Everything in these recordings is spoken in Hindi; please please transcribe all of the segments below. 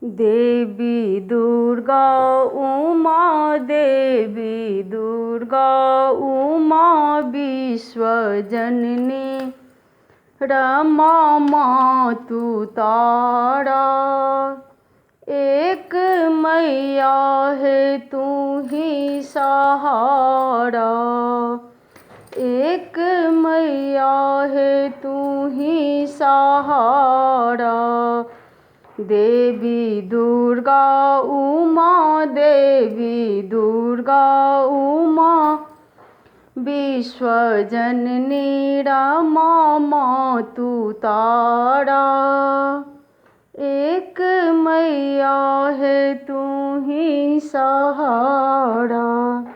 देवी दुर्गा उमा, देवी दुर्गा उमा विश्वजननी, रमा मातु तारा। एक मैया है तू ही सहारा, एक मैया है तू ही सहारा। देवी दुर्गा उमा, देवी दुर्गा उमा विश्वजननी, रमा मातु तारा। एक मैया है तू ही सहारा,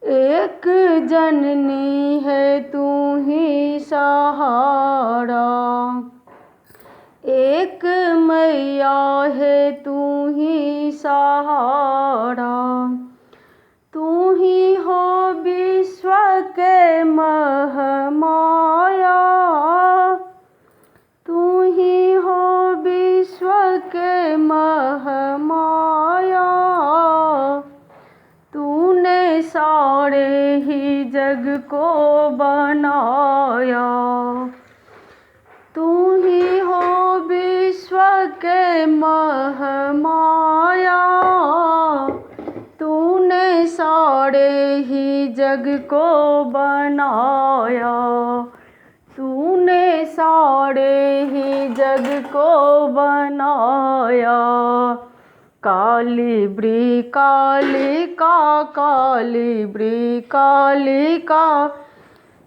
एक जननी है तू ही सहारा। एक मैया है तू ही सहारा। तू ही हो विश्व के महमाया, तू ही हो विश्व के महमाया। तूने सारे ही जग को बनाया। तू ही हो विश्व के महमाया। तूने सारे ही जग को बनाया। तूने सारे ही जग को बनाया। कालीब्री कालिका, कालीब्री कालिका,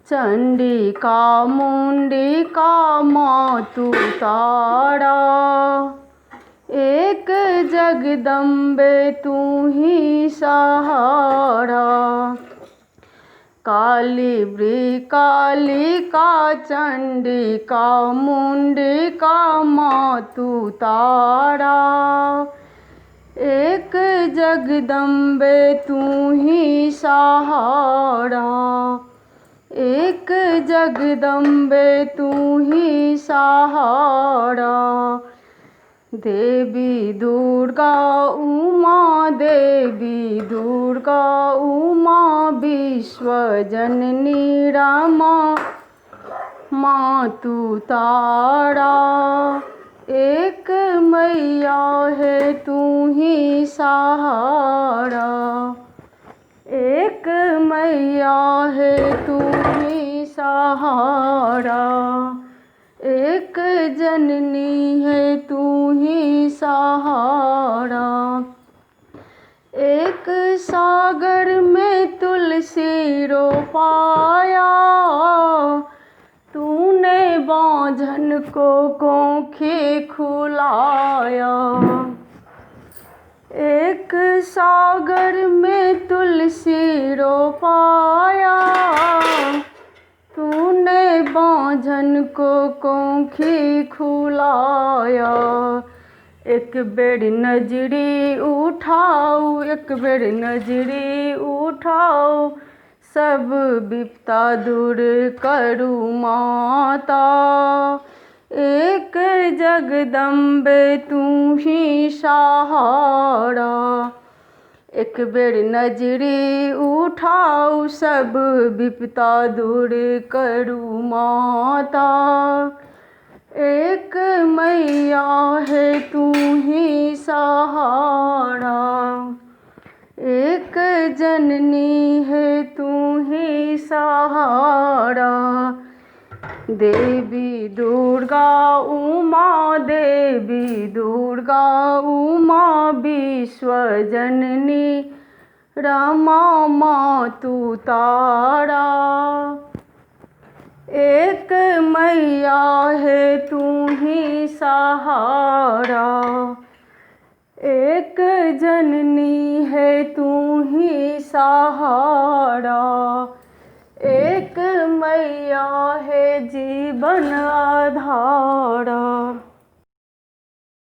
चंडिका मुंडिका मातु तारा। एक जगदम्बे तू ही सहारा। कालीब्री कालिका, चंडिका मुंडिका मातु तारा। एक जगदम्बे तू ही सहारा। एक जगदम्बे तू ही सहारा। देवी दुर्गा उमा, देवी दुर्गा उमा विश्वजननी, रमा मातु तारा। एक मैया है तू ही सहारा। एक मैया है तू ही सहारा। एक जननी है तू ही सहारा। एक सागर में तुलसी रोपाया। तूने बांझन को कोखी खुलाया। एक सागर में तुलसी रोपाया। तूने बांझन को कोखी खुलाया। एक बेर नजरी उठाओ, एक बेर नजरी उठाओ, सब विपदा दूर करू माता। एक जगदम्बे तू ही सहारा। एक बेर नजरी उठाओ, सब विपदा दूर करू माता। एक मैया है तू ही सहारा। एक जननी है तू ही सहारा। देवी दुर्गा उमा, देवी दुर्गा उमा विश्वजननी, रमा मातु तारा। एक मैया है तू ही सहारा। एक जननी है तू ही सहारा। एक मैया है जीवन आधार।